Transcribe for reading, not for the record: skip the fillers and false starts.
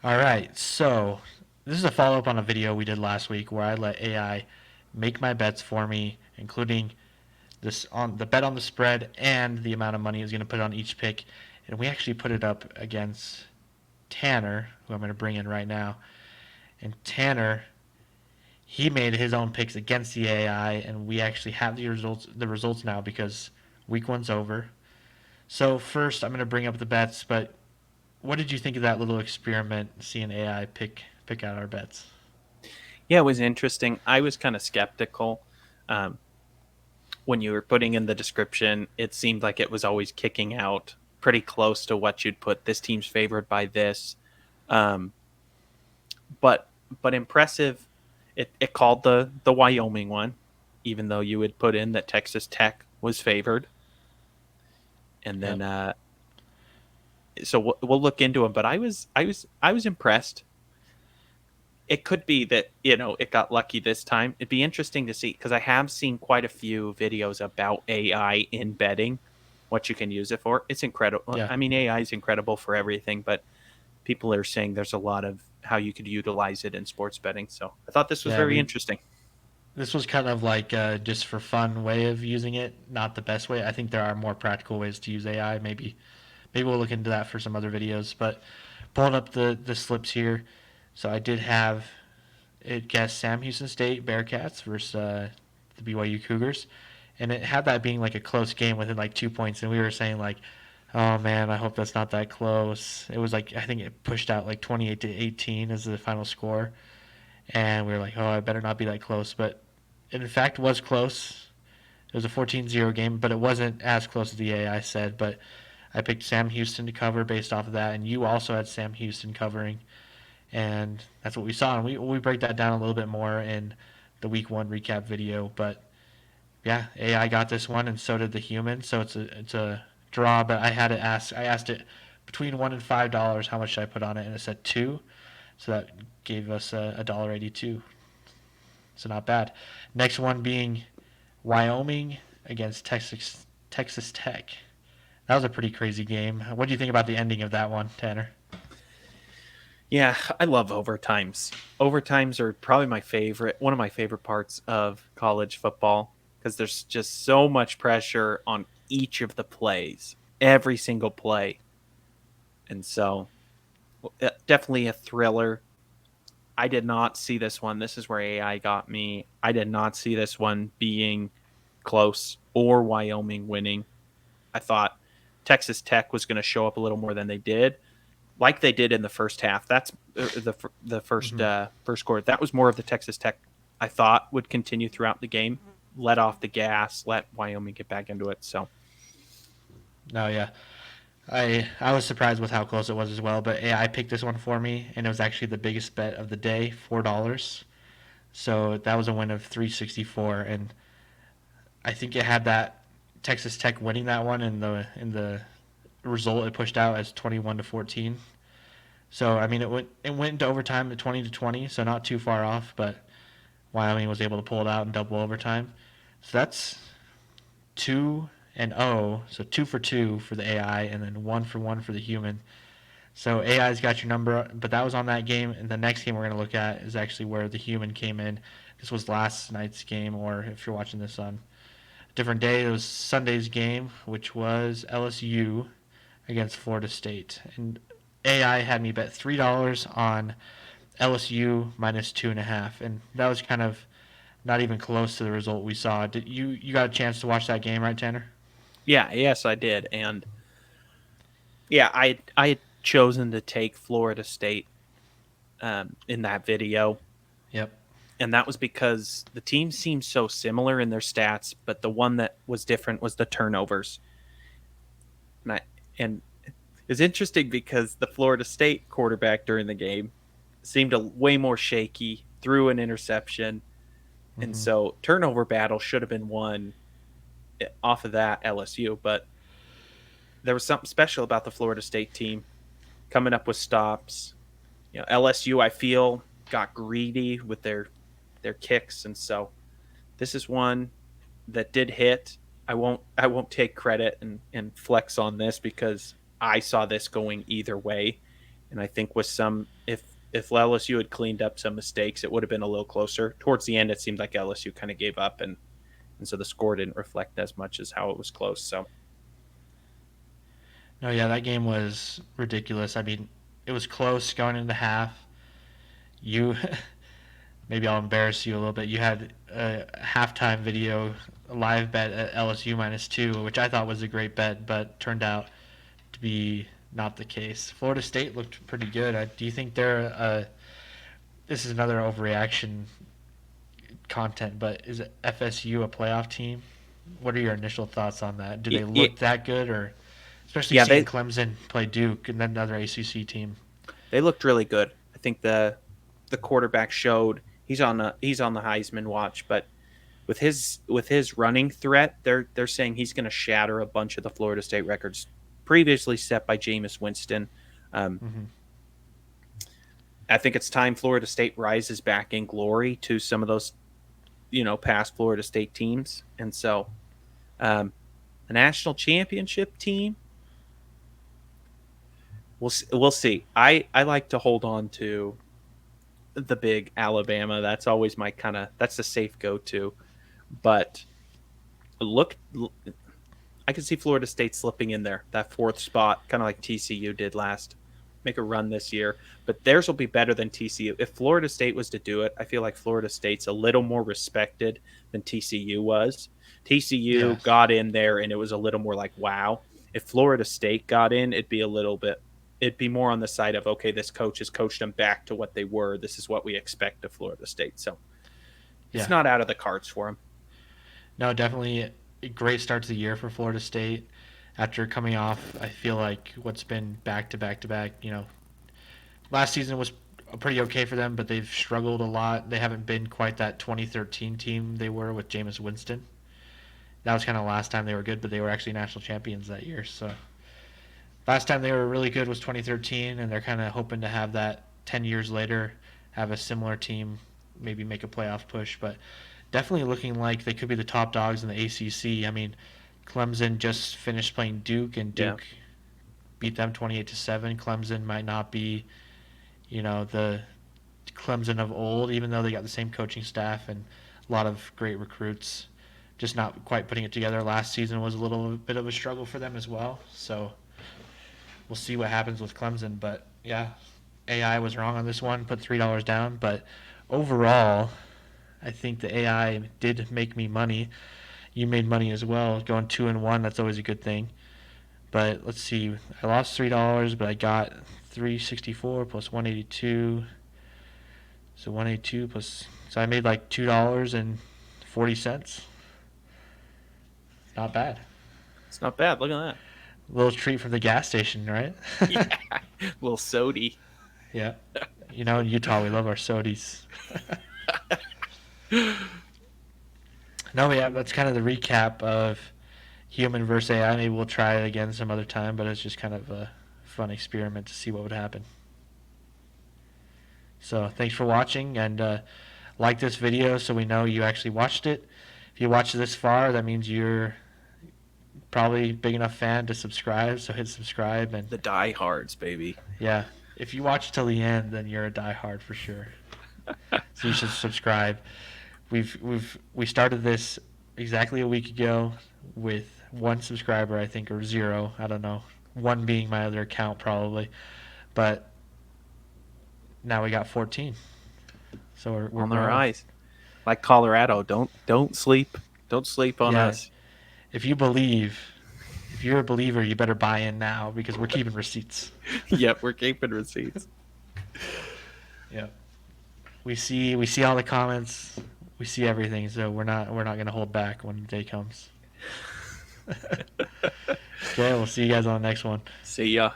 All right, so this is a follow up on a video we did last week where I let AI make my bets for me, including this on the bet on the spread and the amount of money he's going to put on each pick. And we actually put it up against Tanner, who I'm going to bring in right now. And Tanner, he made his own picks against the AI, and we actually have the results now because week one's over. So first, I'm going to bring up the bets, but what did you think of that little experiment, seeing AI pick out our bets? Yeah, it was interesting. I was kind of skeptical. Um, when you were putting in the description, it seemed like it was always kicking out pretty close to what you'd put. This team's favored by this, um, but impressive. It called the Wyoming one, even though you would put in that Texas Tech was favored, and Yep. then so we'll look into them. But I was impressed. It could be that it got lucky this time. It'd be interesting to see because I have seen quite a few videos about AI in betting, what you can use it for. It's incredible. Yeah. I mean, AI is incredible for everything, but people are saying there's a lot of how you could utilize it in sports betting. So I thought this was Yeah, very we interesting. this was kind of like just for fun way of using it, not the best way. I think there are more practical ways to use AI. Maybe we'll look into that for some other videos. But pulling up the slips here, so I did have it guessed Sam Houston State Bearcats versus the BYU Cougars, and it had that being like a close game within like 2 points, and we were saying like, oh man, I hope that's not that close. It was like I think it pushed out like 28-18 as the final score, and we were like, oh, I better not be that close, but it in fact was close. It was a 14-0 game, but it wasn't as close as the AI said. But I picked Sam Houston to cover based off of that, and you also had Sam Houston covering, and that's what we saw. And we break that down a little bit more in the week one recap video. But yeah, AI got this one, and so did the human. So it's a draw. But I asked it between $1 and $5 how much should I put on it, and it said two. So that gave us a $1.82. So not bad. Next one being Wyoming against Texas Tech. That was a pretty crazy game. What do you think about the ending of that one, Tanner? Yeah, I love overtimes. Overtimes are probably one of my favorite parts of college football because there's just so much pressure on each of the plays, every single play. And so definitely a thriller. I did not see this one. This is where AI got me. I did not see this one being close or Wyoming winning. I thought Texas Tech was going to show up a little more than they did, like they did in the first half. That's the first Mm-hmm. first quarter. That was more of the Texas Tech I thought would continue throughout the game. Let off the gas, let Wyoming get back into it. So No, yeah. I was surprised with how close it was as well, but AI picked this one for me, and it was actually the biggest bet of the day, $4. So that was a win of 364, and I think it had that Texas Tech winning that one, and the result it pushed out as 21-14. So I mean, it went into overtime at 20-20, so not too far off, but Wyoming was able to pull it out in double overtime. So that's 2-0, so 2 for 2 for the AI, and then 1 for 1 for the human. So AI's got your number, but that was on that game. And the next game we're going to look at is actually where the human came in. This was last night's game, or if you're watching this on a different day, it was Sunday's game, which was LSU against Florida State. And AI had me bet $3 on LSU minus 2.5, and that was kind of not even close to the result we saw. Did you got a chance to watch that game, right, Tanner? yeah, yes, I did, and yeah, I had chosen to take Florida State in that video, Yep. and that was because the teams seemed so similar in their stats, but the one that was different was the turnovers. And and it's interesting because the Florida State quarterback during the game seemed way more shaky, threw an interception, and Mm-hmm. so turnover battle should have been won off of that LSU. But there was something special about the Florida State team coming up with stops. LSU I feel got greedy with their kicks, and so this is one that did hit. I won't take credit and flex on this because I saw this going either way. And I think with some, if LSU had cleaned up some mistakes, it would have been a little closer. Towards the end, it seemed like LSU kind of gave up, and so the score didn't reflect as much as how it was close. So No, yeah, that game was ridiculous. I mean, it was close going into half. You, maybe I'll embarrass you a little bit. You had a halftime video, a live bet at LSU -2, which I thought was a great bet, but turned out to be not the case. Florida State looked pretty good. Do you think they're this is another overreaction content, but is FSU a playoff team? What are your initial thoughts on that? Do they look that good, or especially yeah, seeing Clemson play Duke and then another ACC team? they looked really good. I think the quarterback showed he's on the Heisman watch, but with his running threat, they're saying he's going to shatter a bunch of the Florida State records previously set by Jameis Winston. Mm-hmm. I think it's time Florida State rises back in glory to some of those, past Florida State teams, and so a national championship team. We'll see. I like to hold on to the big Alabama. That's always my that's the safe go-to. But look, I can see Florida State slipping in there, that fourth spot, kind of like TCU did make a run this year. But theirs will be better than TCU. If Florida State was to do it, I feel like Florida State's a little more respected than TCU was. TCU got in there and it was a little more like, wow. If Florida State got in, it'd be more on the side of, okay, this coach has coached them back to what they were. This is what we expect of Florida State. So it's not out of the cards for them. No, definitely a great start to the year for Florida State. After coming off, I feel like what's been back to back to back, last season was pretty okay for them, but they've struggled a lot. They haven't been quite that 2013 team they were with Jameis Winston. That was kind of the last time they were good, but they were actually national champions that year. So last time they were really good was 2013, and they're kind of hoping to have that 10 years later, have a similar team, maybe make a playoff push. But definitely looking like they could be the top dogs in the ACC. I mean, Clemson just finished playing Duke, and Duke beat them 28-7. Clemson might not be, the Clemson of old, even though they got the same coaching staff and a lot of great recruits. Just not quite putting it together. Last season was a little bit of a struggle for them as well. So we'll see what happens with Clemson. But yeah, AI was wrong on this one. Put $3 down. But overall, I think the AI did make me money. You made money as well. Going 2-1, that's always a good thing. But let's see. I lost $3, but I got $364 plus $182. So $182 plus. So I made like $2.40. Not bad. It's not bad. Look at that. Little treat from the gas station, right? Yeah. Little sody. Yeah. In Utah, we love our sodies. No, yeah, that's kind of the recap of human versus AI. Maybe we'll try it again some other time, but it's just kind of a fun experiment to see what would happen. So thanks for watching, and like this video so we know you actually watched it. If you watched this far, that means you're probably a big enough fan to subscribe, so hit subscribe. And the diehards, baby. Yeah, if you watch till the end, then you're a diehard for sure. So you should subscribe. We started this exactly a week ago with 1 subscriber, I think, or 0. I don't know. 1 being my other account probably, but now we got 14. So we're on the rise. Like Colorado, don't sleep on us. If you're a believer, you better buy in now because we're keeping receipts. Yep, we're keeping receipts. Yeah. We see all the comments. We see everything, so we're not going to hold back when the day comes. Okay, we'll see you guys on the next one. See ya.